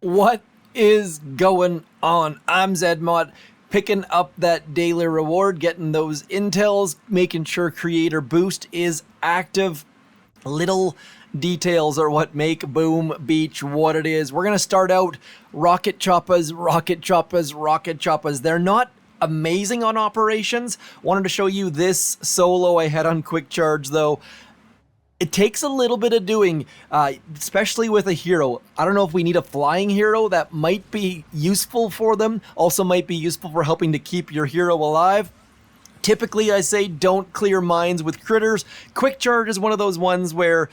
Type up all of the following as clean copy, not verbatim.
What is going on? I'm Zedmont, picking up that daily reward, getting those intels, making sure Creator Boost is active. Little details are what make Boom Beach what it is. We're going to start out rocket choppas, rocket choppas, rocket choppas. They're not amazing on operations. Wanted to show you this solo I had on quick charge though. It takes a little bit of doing, especially with a hero. I don't know if we need a flying hero. That might be useful for them. Also might be useful for helping to keep your hero alive. Typically, I say don't clear mines with critters. Quick charge is one of those ones where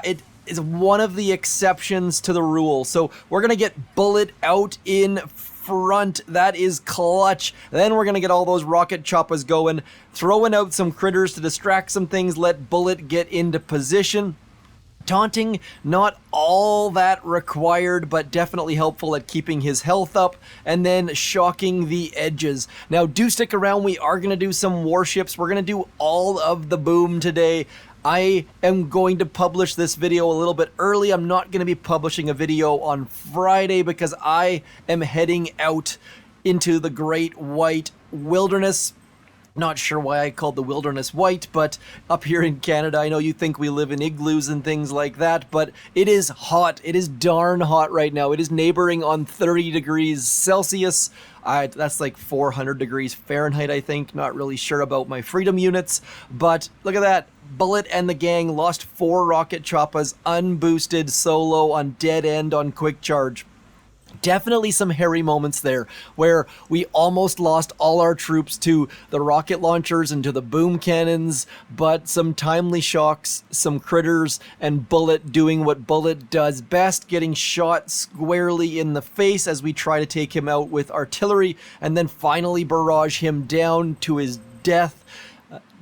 it is one of the exceptions to the rule. So we're going to get Bullet out in front. That is clutch. Then we're going to get all those rocket choppas going, throwing out some critters to distract some things, let Bullet get into position. Taunting, not all that required, but definitely helpful at keeping his health up, and then shocking the edges. Now, do stick around. We are going to do some warships. We're going to do all of the boom today. I am going to publish this video a little bit early. I'm not going to be publishing a video on Friday because I am heading out into the Great White Wilderness. Not sure why I called the wilderness white, but up here in Canada, I know you think we live in igloos and things like that, but it is hot. It is darn hot right now. It is neighboring on 30 degrees Celsius. That's like 400 degrees Fahrenheit, I think. Not really sure about my freedom units, but look at that. Bullet and the gang lost 4 rocket choppas, unboosted, solo, on dead end on quick charge. Definitely some hairy moments there where we almost lost all our troops to the rocket launchers and to the boom cannons, but some timely shocks, some critters, and Bullet doing what Bullet does best, getting shot squarely in the face as we try to take him out with artillery, and then finally barrage him down to his death.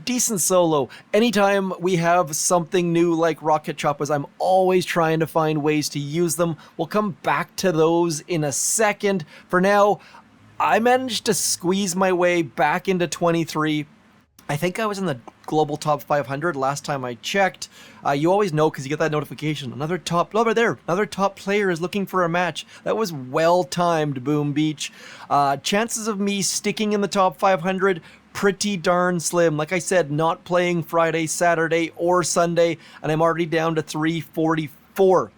Decent solo. Anytime we have something new like rocket choppas, I'm always trying to find ways to use them. We'll come back to those in a second. For now, I managed to squeeze my way back into 23. I think I was in the global top 500 last time I checked. You always know because you get that notification. Another top player is looking for a match. That was well timed, Boom Beach. Chances of me sticking in the top 500, pretty darn slim. Like I said, not playing Friday, Saturday, or Sunday, and I'm already down to 344.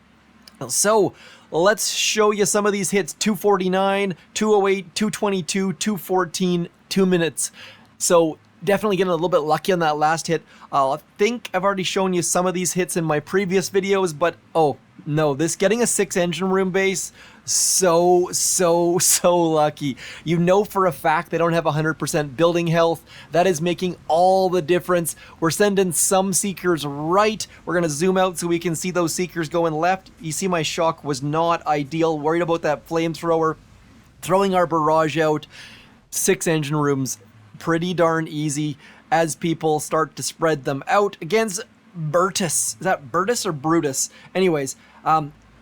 So let's show you some of these hits. 249, 208, 222, 214, 2 minutes. So definitely getting a little bit lucky on that last hit. I think I've already shown you some of these hits in my previous videos, but oh no, this getting a 6 engine room base, so lucky. You know for a fact they don't have 100% building health. That is making all the difference. We're sending some seekers right. We're going to zoom out so we can see those seekers going left. You see my shock was not ideal. Worried about that flamethrower. Throwing our barrage out. 6 engine rooms. Pretty darn easy as people start to spread them out against Bertus. Is that Bertus or Brutus? Anyways,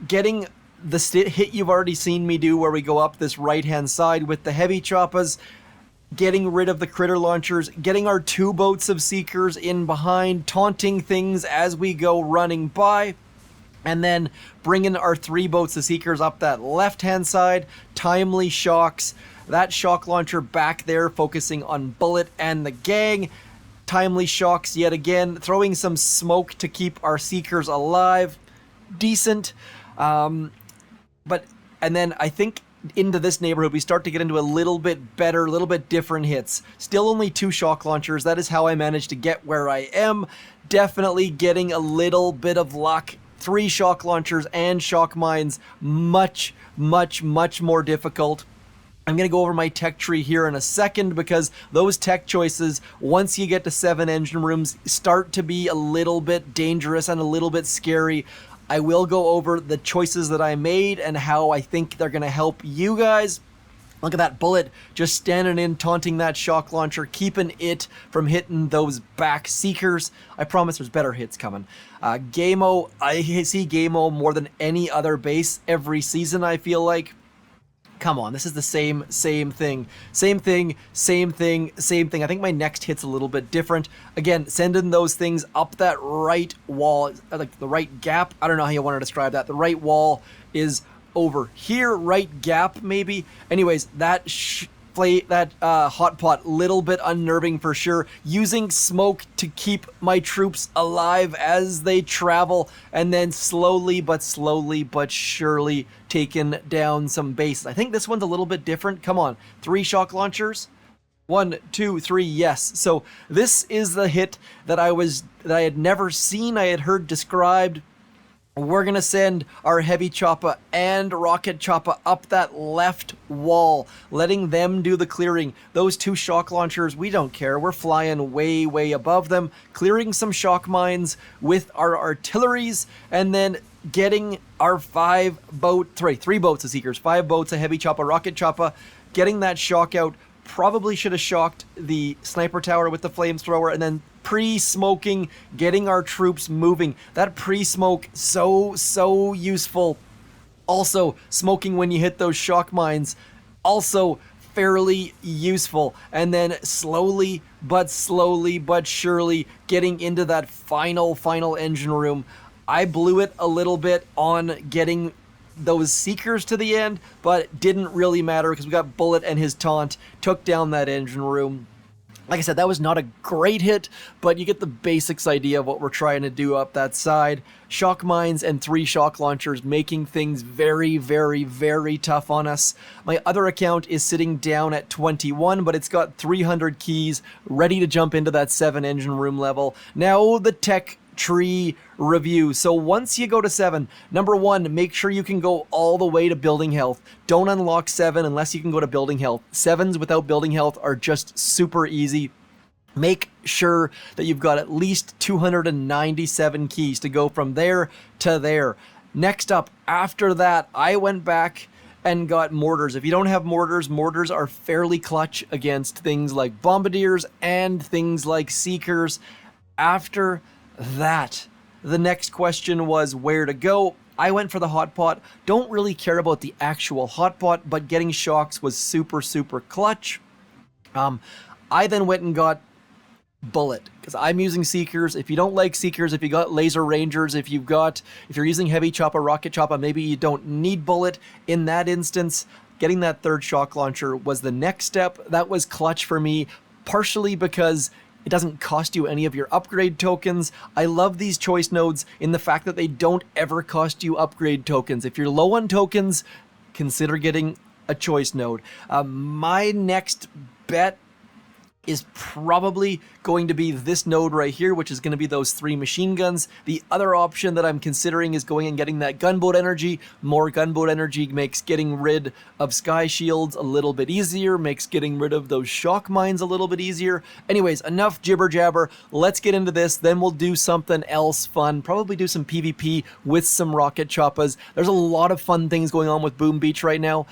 getting the hit you've already seen me do where we go up this right-hand side with the heavy choppas, getting rid of the critter launchers, getting our 2 boats of seekers in behind, taunting things as we go running by, and then bringing our 3 boats of seekers up that left-hand side, timely shocks, that shock launcher back there focusing on Bullet and the gang, timely shocks yet again, throwing some smoke to keep our seekers alive, decent, but and then I think into this neighborhood we start to get into a little bit better, a little bit different hits. Still only 2 shock launchers. That is how I managed to get where I am. Definitely getting a little bit of luck. 3 shock launchers and shock mines, much more difficult. I'm going to go over my tech tree here in a second because those tech choices, once you get to 7 engine rooms, start to be a little bit dangerous and a little bit scary. I will go over the choices that I made and how I think they're going to help you guys. Look at that Bullet just standing in, taunting that shock launcher, keeping it from hitting those back seekers. I promise there's better hits coming. Gamo, I see Gamo more than any other base every season, I feel like. Come on, this is the same thing. Same thing. I think my next hit's a little bit different. Again, sending those things up that right wall, like the right gap. I don't know how you want to describe that. The right wall is over here, right gap maybe. Anyways, that hot pot, little bit unnerving for sure. Using smoke to keep my troops alive as they travel, and then slowly but surely taking down some bases. I think this one's a little bit different. Come on, 3 shock launchers. 1, 2, 3, yes. So this is the hit that I had never seen. I had heard described. We're going to send our heavy choppa and rocket choppa up that left wall, letting them do the clearing. Those 2 shock launchers, we don't care. We're flying way above them, clearing some shock mines with our artilleries, and then getting our 3 boats of Seekers, 5 boats of heavy choppa, rocket choppa, getting that shock out. Probably should have shocked the sniper tower with the flamethrower, and then pre-smoking, getting our troops moving. That pre-smoke, so useful. Also, smoking when you hit those shock mines, also fairly useful. And then slowly but surely getting into that final engine room. I blew it a little bit on getting those Seekers to the end, but it didn't really matter because we got Bullet and his taunt, took down that engine room. Like I said, that was not a great hit, but you get the basics idea of what we're trying to do up that side. Shock mines and 3 shock launchers making things very tough on us. My other account is sitting down at 21, but it's got 300 keys, ready to jump into that 7 engine room level. Now the tech tree review. So once you go to 7, number 1, make sure you can go all the way to building health. Don't unlock 7 unless you can go to building health. 7s without building health are just super easy. Make sure that you've got at least 297 keys to go from there to there. Next up, after that, I went back and got mortars. If you don't have mortars, mortars are fairly clutch against things like bombardiers and things like Seekers. After that, the next question was where to go. I went for the hot pot. Don't really care about the actual hot pot, but getting shocks was super clutch. I then went and got Bullet because I'm using Seekers. If you don't like Seekers, if you got Laser Rangers, if you're using heavy choppa, rocket choppa, maybe you don't need Bullet. In that instance, getting that 3rd shock launcher was the next step. That was clutch for me, partially because it doesn't cost you any of your upgrade tokens. I love these choice nodes in the fact that they don't ever cost you upgrade tokens. If you're low on tokens, consider getting a choice node. My next bet is probably going to be this node right here, which is going to be those 3 machine guns. The other option that I'm considering is going and getting that gunboat energy. More gunboat energy makes getting rid of sky shields a little bit easier, makes getting rid of those shock mines a little bit easier. Anyways, enough jibber jabber. Let's get into this. Then we'll do something else fun. Probably do some PvP with some rocket choppas. There's a lot of fun things going on with Boom Beach right now.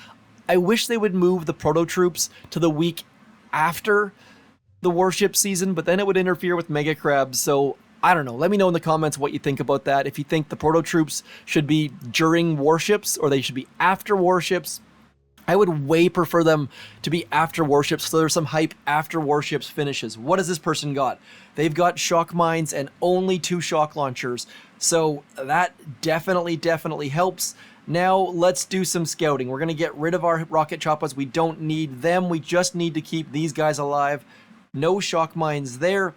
I wish they would move the proto troops to the week after the warship season, but then it would interfere with Mega Crabs, so I don't know. Let me know in the comments what you think about that. If you think the proto troops should be during warships or they should be after warships. I would way prefer them to be after warships, so there's some hype after warships finishes. What has this person got? They've got shock mines and only 2 shock launchers, so that definitely helps. Now let's do some scouting. We're going to get rid of our rocket choppas. We don't need them. We just need to keep these guys alive. No shock mines there.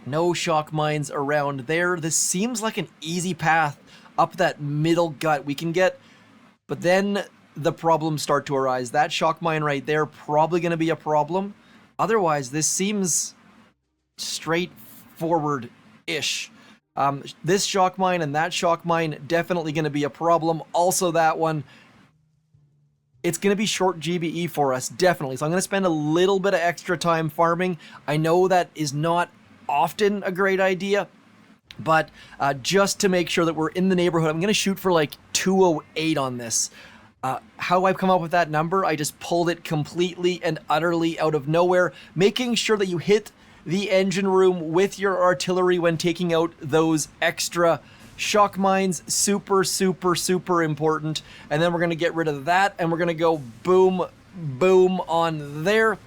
No shock mines around there. This seems like an easy path up that middle gut. We can get, but then the problems start to arise. That shock mine right there, probably going to be a problem. Otherwise, this seems straightforward-ish. This shock mine and that shock mine, definitely going to be a problem. Also that one. It's going to be short GBE for us, definitely. So I'm going to spend a little bit of extra time farming. I know that is not often a great idea, but just to make sure that we're in the neighborhood, I'm going to shoot for like 208 on this. How I've come up with that number, I just pulled it completely and utterly out of nowhere, making sure that you hit the engine room with your artillery when taking out those extra shock mines. Super important. And then we're going to get rid of that, and we're going to go boom on there.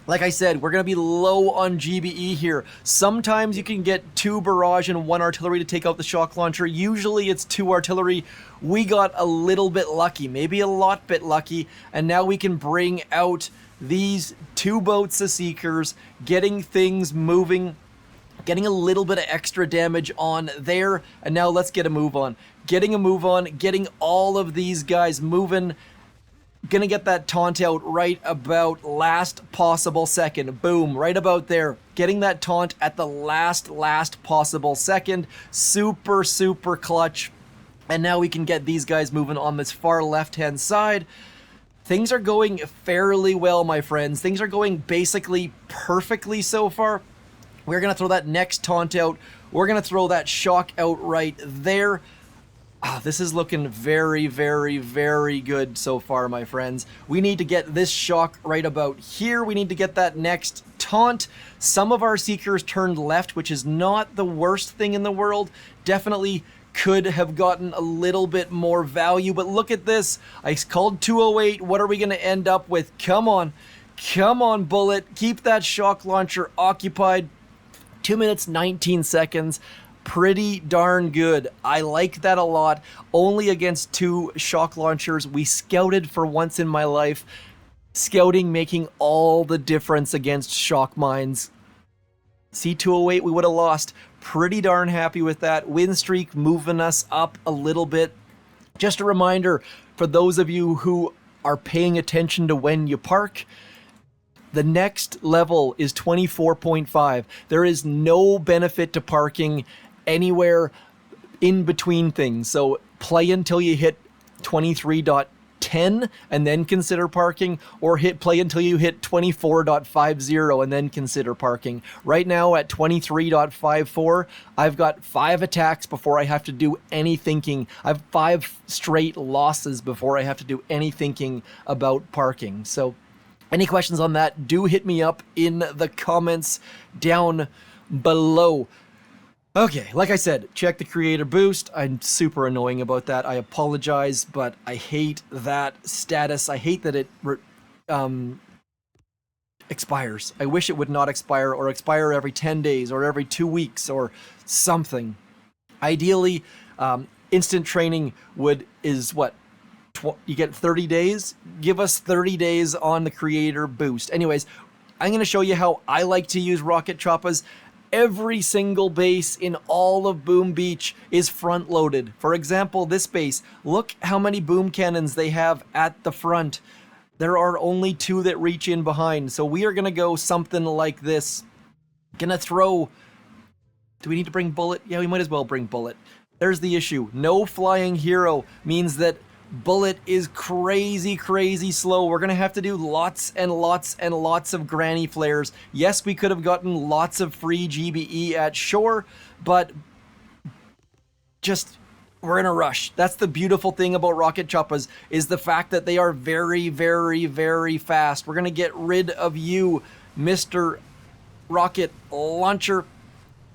Like I said, we're going to be low on GBE here. Sometimes you can get 2 barrage and 1 artillery to take out the shock launcher. Usually it's 2 artillery. We got a little bit lucky, maybe a lot bit lucky, and now we can bring out these 2 boats of Seekers, getting things moving, getting a little bit of extra damage on there, and now let's get a move on. Getting a move on, getting all of these guys moving. Gonna get that taunt out right about last possible second. Boom, right about there. Getting that taunt at the last possible second. Super, super clutch. And now we can get these guys moving on this far left-hand side. Things are going fairly well, my friends. Things are going basically perfectly so far. We're gonna throw that next taunt out. We're gonna throw that shock out right there. This is looking very, very, very good so far, my friends. We need to get this shock right about here. We need to get that next taunt. Some of our Seekers turned left, which is not the worst thing in the world. Definitely could have gotten a little bit more value, but look at this. I called 208. What are we going to end up with? Come on. Come on, Bullet. Keep that shock launcher occupied. 2 minutes, 19 seconds. Pretty darn good. I like that a lot. Only against 2 shock launchers. We scouted for once in my life. Scouting making all the difference against shock mines. C208 we would have lost. Pretty darn happy with that. Win streak moving us up a little bit. Just a reminder for those of you who are paying attention to when you park, the next level is 24.5. There is no benefit to parking anywhere in between things. So play until you hit 23.10 and then consider parking, or play until you hit 24.50 and then consider parking. Right now at 23.54, I've got 5 attacks before I have to do any thinking. I have 5 straight losses before I have to do any thinking about parking. So any questions on that, do hit me up in the comments down below. Okay, like I said, check the creator boost. I'm super annoying about that. I apologize, but I hate that status. I hate that it expires. I wish it would not expire, or expire every 10 days or every 2 weeks or something. Ideally, instant training is what? You get 30 days? Give us 30 days on the creator boost. Anyways, I'm going to show you how I like to use rocket choppas. Every single base in all of Boom Beach is front loaded. For example, this base, look how many boom cannons they have at the front. There are only 2 that reach in behind. So we are going to go something like this. Gonna throw... Do we need to bring Bullet? Yeah, we might as well bring Bullet. There's the issue. No flying hero means that Bullet is crazy, crazy slow. We're going to have to do lots and lots and lots of granny flares. Yes, we could have gotten lots of free GBE at shore, but just, we're in a rush. That's the beautiful thing about rocket choppas, is the fact that they are very, very, very fast. We're going to get rid of you, Mr. Rocket Launcher.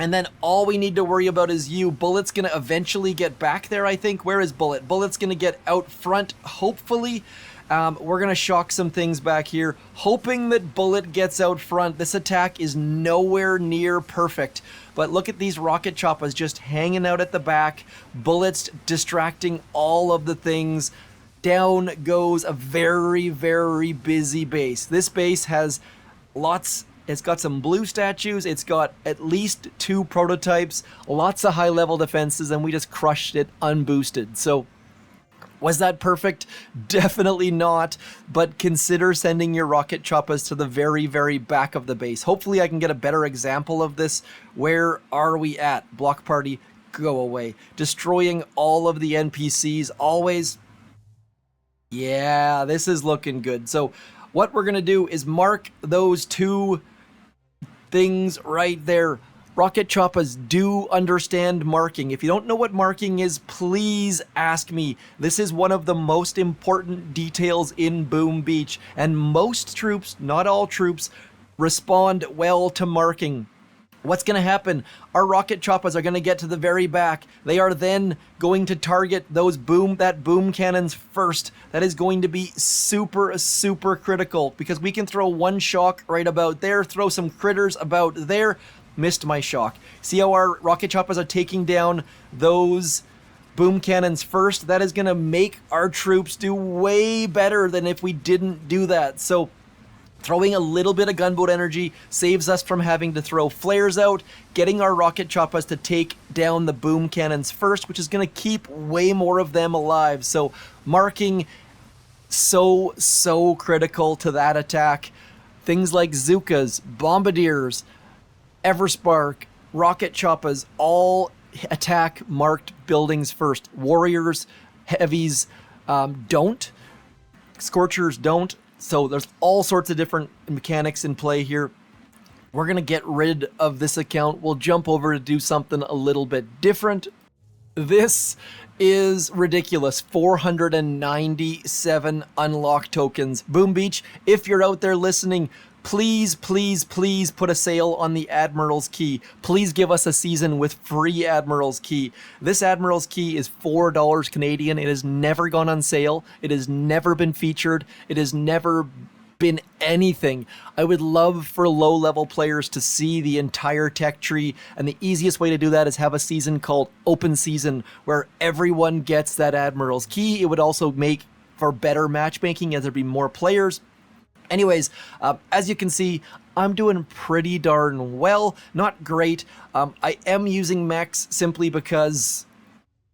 And then all we need to worry about is you. Bullet's going to eventually get back there, I think. Where is Bullet? Bullet's going to get out front, hopefully. We're going to shock some things back here, hoping that Bullet gets out front. This attack is nowhere near perfect. But look at these rocket choppas just hanging out at the back. Bullet's distracting all of the things. Down goes a very, very busy base. This base has lots... It's got some blue statues, it's got at least 2 prototypes, lots of high-level defenses, and we just crushed it unboosted. So, was that perfect? Definitely not, but consider sending your rocket choppas to the very, very back of the base. Hopefully I can get a better example of this. Where are we at? Block party, go away. Destroying all of the NPCs, always. Yeah, this is looking good. So, what we're going to do is mark those 2 things right there. Rocket choppas do understand marking. If you don't know what marking is, please ask me. This is one of the most important details in Boom Beach, and most troops, not all troops, respond well to marking. What's going to happen? Our rocket choppas are going to get to the very back. They are then going to target that boom cannons first. That is going to be super, super critical because we can throw one shock right about there, throw some critters about there. Missed my shock. See how our rocket choppas are taking down those boom cannons first? That is going to make our troops do way better than if we didn't do that. So throwing a little bit of gunboat energy saves us from having to throw flares out, getting our rocket choppas to take down the boom cannons first, which is going to keep way more of them alive. So marking so critical to that attack. Things like Zookas, Bombardiers, Everspark, rocket choppas all attack marked buildings first. Warriors, heavies don't. Scorchers don't. So there's all sorts of different mechanics in play here. We're going to get rid of this account. We'll jump over to do something a little bit different. This is ridiculous. 497 unlock tokens. Boom Beach, if you're out there listening, please put a sale on the Admiral's Key. Please give us a season with free Admiral's Key. This Admiral's Key is $4 Canadian. It has never gone on sale. It has never been featured. It has never been anything. I would love for low-level players to see the entire tech tree, and the easiest way to do that is have a season called Open Season, where everyone gets that Admiral's Key. It would also make for better matchmaking as there'd be more players. Anyways, as you can see, I'm doing pretty darn well. Not great. I am using mechs simply because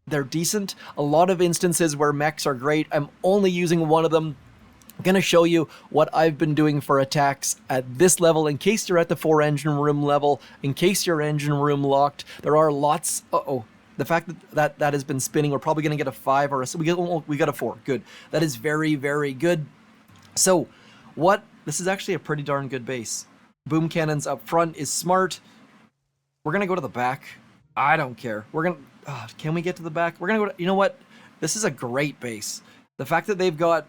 they're decent. A lot of instances where mechs are great, I'm only using one of them. I'm going to show you what I've been doing for attacks at this level in case you're at the 4 engine room level, in case your engine room locked. There are lots... The fact that has been spinning, we're probably going to get a 5 or a... We got a 4. Good. That is very, very good. So... this is actually a pretty darn good base. Boom cannons up front is smart. We're going to go to the back. I don't care. Can we get to the back? We're going to go to, you know what? This is a great base. The fact that they've got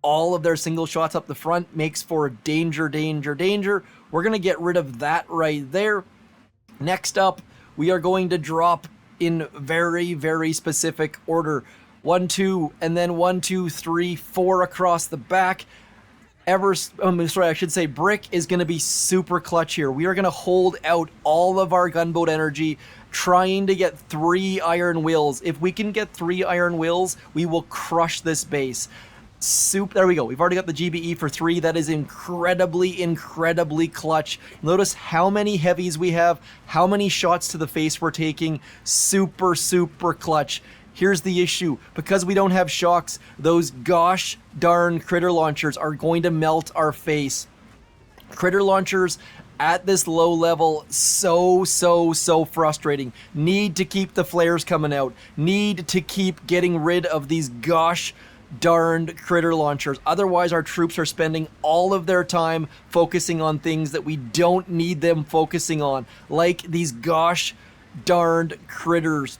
all of their single shots up the front makes for danger. We're going to get rid of that right there. Next up, we are going to drop in very, very specific order. 1, 2, and then 1, 2, 3, 4 across the back. Brick is going to be super clutch here. We are going to hold out all of our gunboat energy trying to get 3 iron wills. If we can get 3 iron wills, we will crush this base. There we go. We've already got the GBE for 3. That is incredibly clutch. Notice how many heavies we have, how many shots to the face we're taking. Super clutch. Here's the issue. Because we don't have shocks, those gosh darn critter launchers are going to melt our face. Critter launchers at this low level, so frustrating. Need to keep the flares coming out. Need to keep getting rid of these gosh darned critter launchers. Otherwise, our troops are spending all of their time focusing on things that we don't need them focusing on, like these gosh darned critters.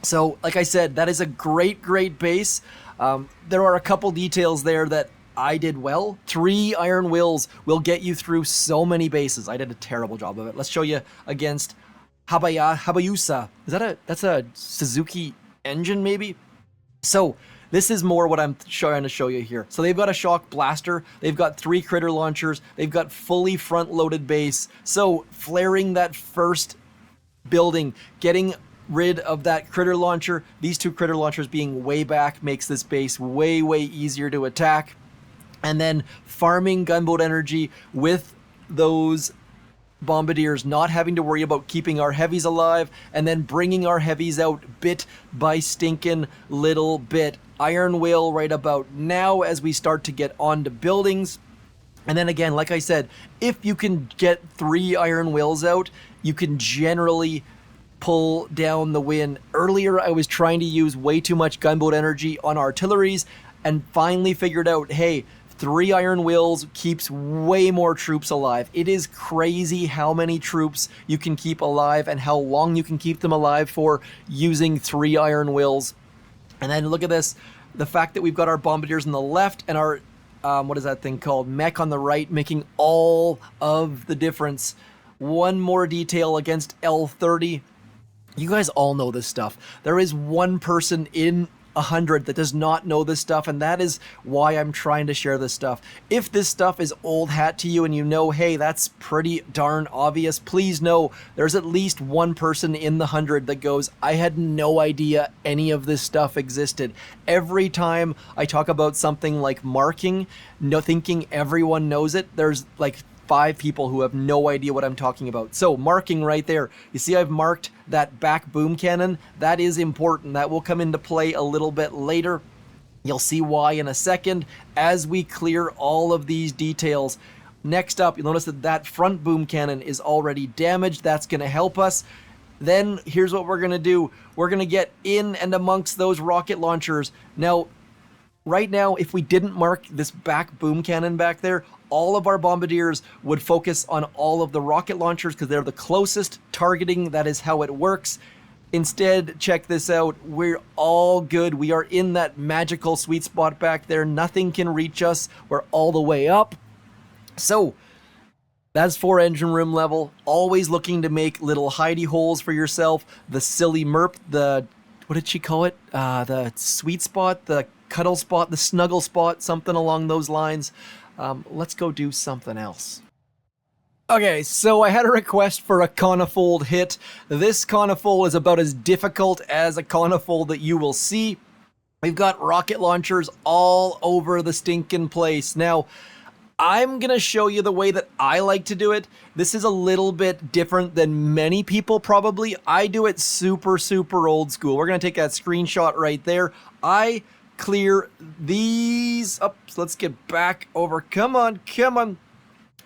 So, like I said, that is a great base. There are a couple details there that I did well. 3 iron wills will get you through so many bases. I did a terrible job of it. Let's show you against Habayusa. That's a Suzuki engine, maybe? So, this is more what I'm trying to show you here. So they've got a shock blaster. They've got 3 critter launchers. They've got fully front-loaded base. So, flaring that first building, getting rid of that critter launcher, these 2 critter launchers being way back makes this base way easier to attack. And then farming gunboat energy with those bombardiers, not having to worry about keeping our heavies alive, and then bringing our heavies out bit by stinking little bit. Iron will right about now as we start to get onto buildings. And then again, like I said, if you can get 3 iron wills out, you can generally pull down the win. Earlier, I was trying to use way too much gunboat energy on artilleries and finally figured out, hey, 3 iron wills keeps way more troops alive. It is crazy how many troops you can keep alive and how long you can keep them alive for using 3 iron wills. And then look at this, the fact that we've got our bombardiers on the left and our, what is that thing called, mech on the right, making all of the difference. one more detail against L30. You guys all know this stuff. There is one person in 100 that does not know this stuff, and that is why I'm trying to share this stuff. If this stuff is old hat to you and you know, hey, that's pretty darn obvious, please know there's at least one person in the 100 that goes, I had no idea any of this stuff existed. Every time I talk about something like marking, thinking everyone knows it, there's like 5 people who have no idea what I'm talking about. So marking right there. You see I've marked that back boom cannon. That is important. That will come into play a little bit later. You'll see why in a second as we clear all of these details. Next up, you'll notice that that front boom cannon is already damaged. That's going to help us. Then here's what we're going to do. We're going to get in and amongst those rocket launchers. Now, right now, if we didn't mark this back boom cannon back there, all of our bombardiers would focus on all of the rocket launchers because they're the closest targeting. That is how it works. Instead, check this out. We're all good. We are in that magical sweet spot back there. Nothing can reach us. We're all the way up. So that's for engine room level. Always looking to make little hidey holes for yourself. The silly merp, what did she call it? The sweet spot, the cuddle spot, the snuggle spot, something along those lines. Let's go do something else. Okay, so I had a request for a Conifold hit. This Conifold is about as difficult as a Conifold that you will see. We've got rocket launchers all over the stinking place. Now, I'm going to show you the way that I like to do it. This is a little bit different than many people probably. I do it super, super old school. We're going to take that screenshot right there. I clear these up. So let's get back over. Come on.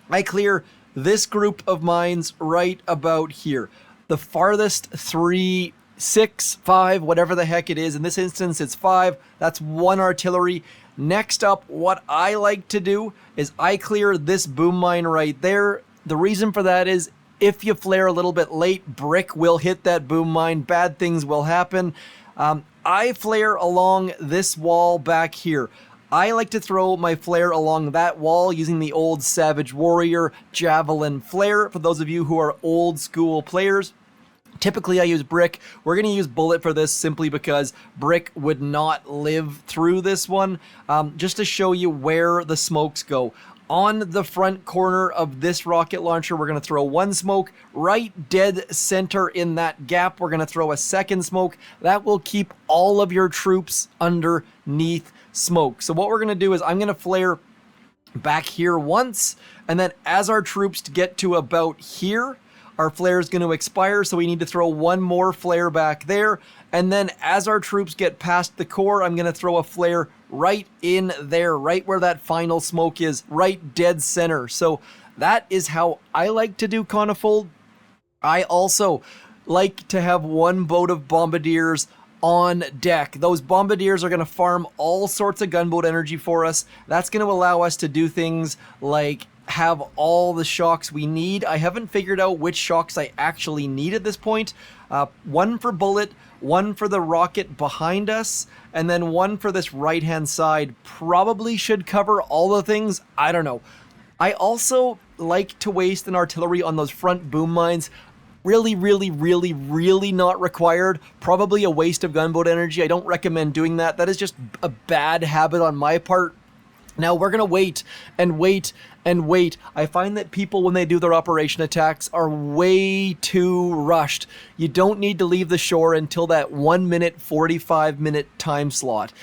I clear this group of mines right about here. The farthest 3, 6, 5, whatever the heck it is. In this instance, it's 5. That's one artillery. Next up, what I like to do is I clear this boom mine right there. The reason for that is if you flare a little bit late, brick will hit that boom mine. Bad things will happen. I flare along this wall back here. I like to throw my flare along that wall using the old Savage Warrior javelin flare. For those of you who are old school players, typically I use brick. We're going to use bullet for this simply because brick would not live through this one. Just to show you where the smokes go. On the front corner of this rocket launcher, we're going to throw one smoke. Right dead center in that gap, we're going to throw a second smoke. That will keep all of your troops underneath smoke. So what we're going to do is I'm going to flare back here once, and then as our troops get to about here, our flare is going to expire, so we need to throw one more flare back there. And then as our troops get past the core, I'm going to throw a flare right in there, right where that final smoke is, right dead center. So that is how I like to do Conifold. I also like to have one boat of bombardiers on deck. Those bombardiers are going to farm all sorts of gunboat energy for us. That's going to allow us to do things like have all the shocks we need. I haven't figured out which shocks I actually need at this point. One for bullet, one for the rocket behind us, and then one for this right-hand side. Probably should cover all the things. I don't know. I also like to waste an artillery on those front boom mines. Really not required. Probably a waste of gunboat energy. I don't recommend doing that. That is just a bad habit on my part. Now we're going to wait and wait and wait. I find that people, when they do their operation attacks, are way too rushed. You don't need to leave the shore until that 1 minute, 45 minute time slot.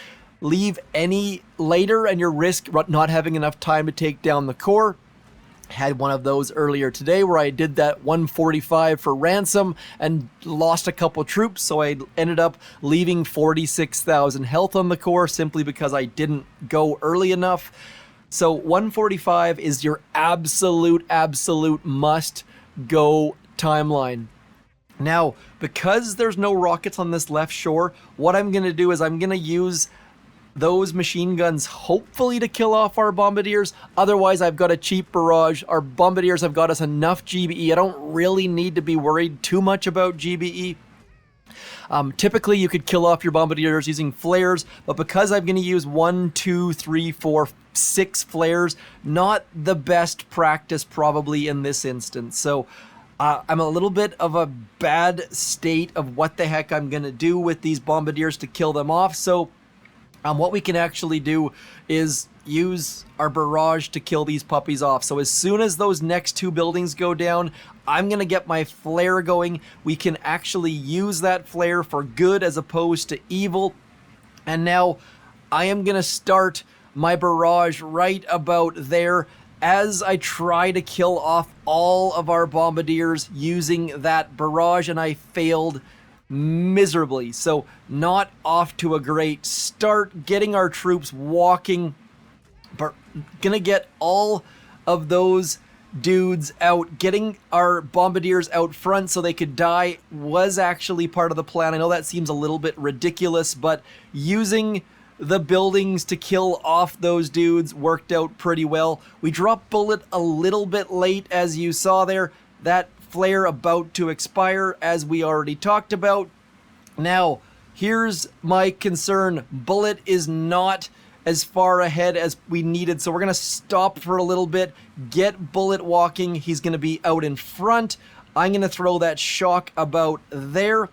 Leave any later and you risk not having enough time to take down the core. Had one of those earlier today where I did that 145 for ransom and lost a couple troops, so I ended up leaving 46,000 health on the core simply because I didn't go early enough. So 145 is your absolute must go timeline. Now, because there's no rockets on this left shore, what I'm going to do is I'm going to use those machine guns hopefully to kill off our bombardiers. Otherwise, I've got a cheap barrage. Our bombardiers have got us enough GBE. I don't really need to be worried too much about GBE. Typically, you could kill off your bombardiers using flares, but because I'm going to use 1, 2, 3, 4, 6 flares, not the best practice probably in this instance. So I'm a little bit of a bad state of what the heck I'm going to do with these bombardiers to kill them off. So what we can actually do is use our barrage to kill these puppies off. So as soon as those next two buildings go down, I'm going to get my flare going. We can actually use that flare for good as opposed to evil. And now I am going to start my barrage right about there as I try to kill off all of our bombardiers using that barrage, and I failed miserably. So not off to a great start. Getting our troops walking, but gonna get all of those dudes out. Getting our bombardiers out front so they could die was actually part of the plan. I know that seems a little bit ridiculous, but using the buildings to kill off those dudes worked out pretty well. We dropped bullet a little bit late, as you saw there. That flare about to expire, as we already talked about. Now, here's my concern. Bullet is not as far ahead as we needed, so we're going to stop for a little bit, get Bullet walking. He's going to be out in front. I'm going to throw that shock about there.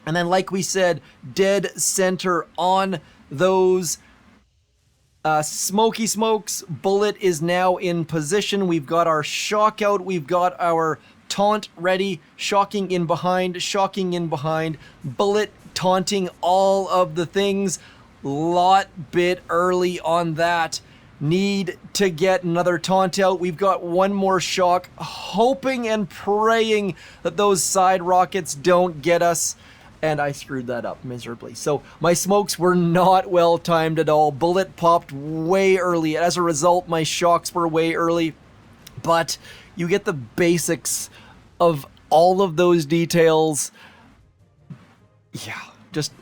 And then, like we said, dead center on those smoky smokes. Bullet is now in position. We've got our shock out. We've got our taunt ready. Shocking in behind. Shocking in behind. Bullet taunting all of the things. Lot bit early on that. Need to get another taunt out. We've got one more shock. Hoping and praying that those side rockets don't get us. And I screwed that up miserably. So my smokes were not well timed at all. Bullet popped way early. As a result, my shocks were way early. But you get the basics of all of those details. Yeah, just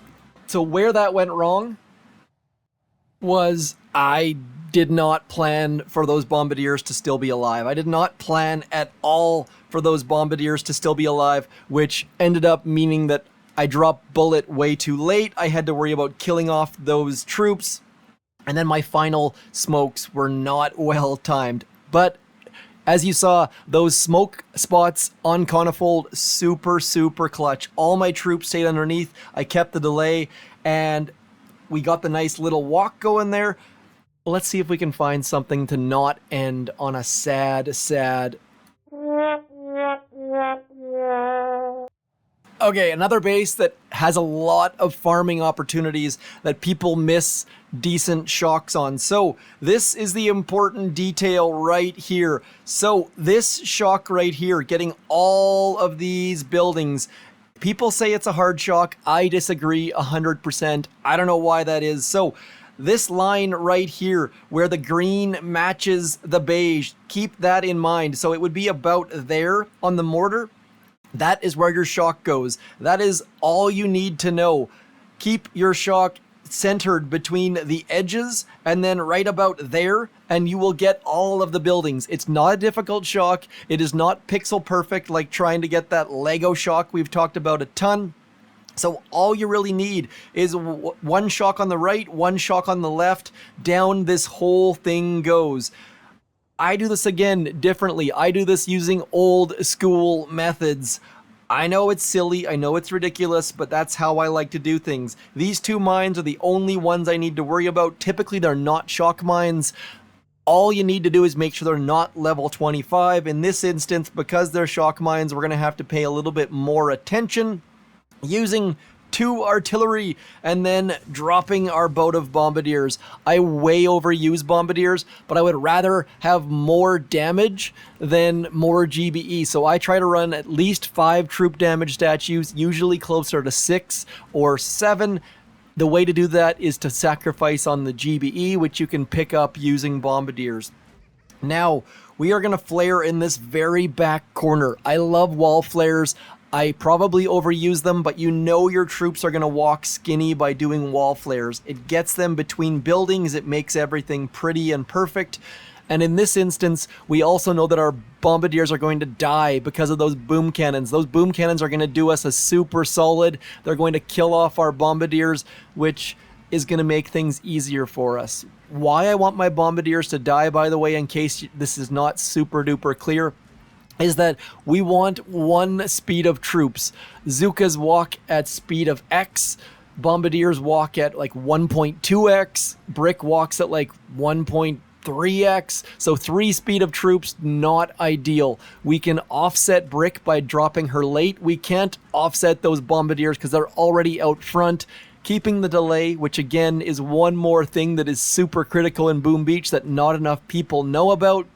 so where that went wrong was I did not plan for those bombardiers to still be alive. I did not plan at all for those bombardiers to still be alive, which ended up meaning that I dropped Bullet way too late. I had to worry about killing off those troops. And then my final smokes were not well timed. But as you saw, those smoke spots on Conifold, super, super clutch. All my troops stayed underneath. I kept the delay, and we got the nice little walk going there. Let's see if we can find something to not end on a sad, sad... Okay, another base that has a lot of farming opportunities that people miss decent shocks on. So this is the important detail right here. So this shock right here, getting all of these buildings, people say it's a hard shock. I disagree 100%. I don't know why that is. So this line right here where the green matches the beige, keep that in mind. So it would be about there on the mortar. That is where your shock goes. That is all you need to know. Keep your shock centered between the edges and then right about there, and you will get all of the buildings. It's not a difficult shock. It is not pixel perfect like trying to get that Lego shock we've talked about a ton. So all you really need is one shock on the right, one shock on the left. Down this whole thing goes. I do this again differently. I do this using old school methods. I know it's silly, I know it's ridiculous, but that's how I like to do things. These two mines are the only ones I need to worry about. Typically, they're not shock mines. All you need to do is make sure they're not level 25. In this instance, because they're shock mines, we're going to have to pay a little bit more attention. Using 2 artillery and then dropping our boat of bombardiers. I way overuse bombardiers, but I would rather have more damage than more GBE. So I try to run at least 5 troop damage statues, usually closer to 6 or 7. The way to do that is to sacrifice on the GBE, which you can pick up using bombardiers. Now, we are going to flare in this very back corner. I love wall flares. I probably overuse them, but you know your troops are going to walk skinny by doing wall flares. It gets them between buildings, it makes everything pretty and perfect. And in this instance, we also know that our bombardiers are going to die because of those boom cannons. Those boom cannons are going to do us a super solid. They're going to kill off our bombardiers, which is going to make things easier for us. Why I want my bombardiers to die, by the way, in case this is not super duper clear, is that we want one speed of troops. Zookas walk at speed of X, Bombardiers walk at like 1.2x, Brick walks at like 1.3x, so 3 speed of troops, not ideal. We can offset Brick by dropping her late. We can't offset those Bombardiers because they're already out front. Keeping the delay, which again is one more thing that is super critical in Boom Beach that not enough people know about,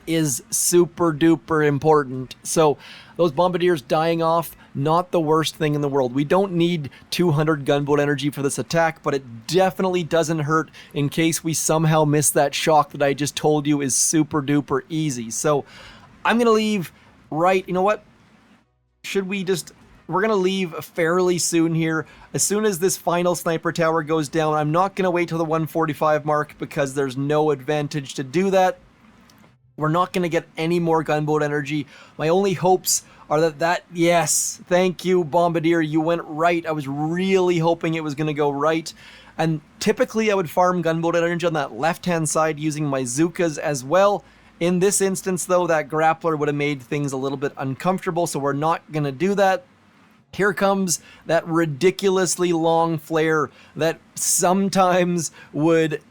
is super duper important. So those Bombardiers dying off, not the worst thing in the world. We don't need 200 gunboat energy for this attack, but it definitely doesn't hurt in case we somehow miss that shock that I just told you is super duper easy. So I'm going to leave right, you know what? Should we just, we're going to leave fairly soon here. As soon as this final sniper tower goes down, I'm not going to wait till the 145 mark because there's no advantage to do that. We're not going to get any more gunboat energy. My only hopes are that, yes, thank you, Bombardier, you went right. I was really hoping it was going to go right. And typically I would farm gunboat energy on that left-hand side using my Zookas as well. In this instance, though, that grappler would have made things a little bit uncomfortable, so we're not going to do that. Here comes that ridiculously long flare that sometimes would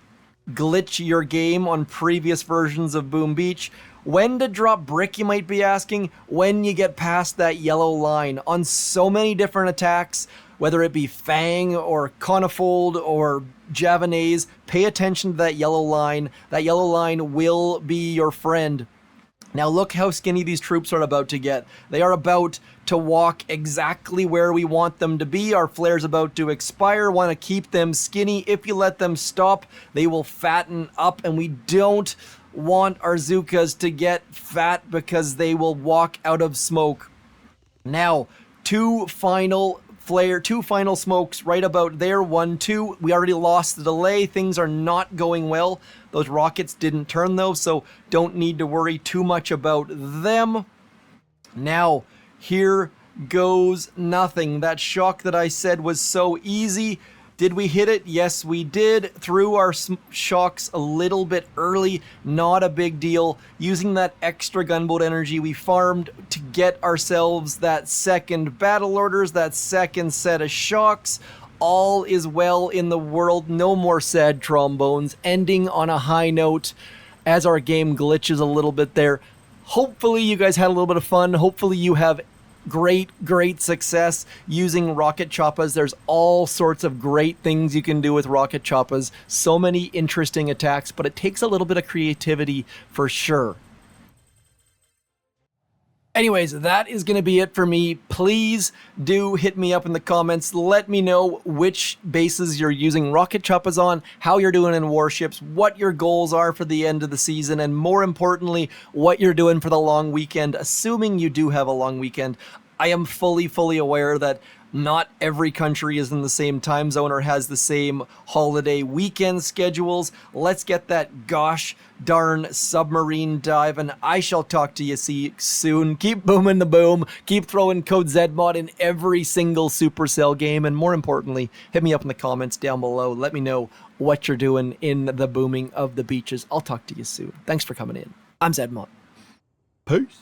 glitch your game on previous versions of Boom Beach. When to drop Brick, you might be asking? When you get past that yellow line. On so many different attacks, whether it be Fang or Conifold or Javanese, pay attention to that yellow line. That yellow line will be your friend. Now look how skinny these troops are about to get. They are about to walk exactly where we want them to be. Our flare's about to expire. Want to keep them skinny. If you let them stop, they will fatten up, and we don't want our Zookas to get fat because they will walk out of smoke. Now, two final smokes right about there. 1, 2. We already lost the delay. Things are not going well. Those rockets didn't turn though, so don't need to worry too much about them. Now, here goes nothing. That shock that I said was so easy. Did we hit it? Yes, we did. Threw our shocks a little bit early. Not a big deal. Using that extra gunboat energy we farmed to get ourselves that second battle orders, that second set of shocks. All is well in the world. No more sad trombones. Ending on a high note as our game glitches a little bit there. Hopefully you guys had a little bit of fun. Hopefully you have great success using rocket Choppas. There's all sorts of great things you can do with rocket Choppas. So many interesting attacks, but it takes a little bit of creativity for sure. Anyways, that is going to be it for me. Please do hit me up in the comments. Let me know which bases you're using rocket Choppas on, how you're doing in warships, what your goals are for the end of the season, and more importantly, what you're doing for the long weekend, assuming you do have a long weekend. I am fully aware that not every country is in the same time zone or has the same holiday weekend schedules. Let's get that gosh darn submarine dive, and I shall talk to you soon. Keep booming the boom. Keep throwing code ZMOD in every single Supercell game, and more importantly, hit me up in the comments down below. Let me know what you're doing in the booming of the beaches. I'll talk to you soon. Thanks for coming in. I'm ZMOD. Peace.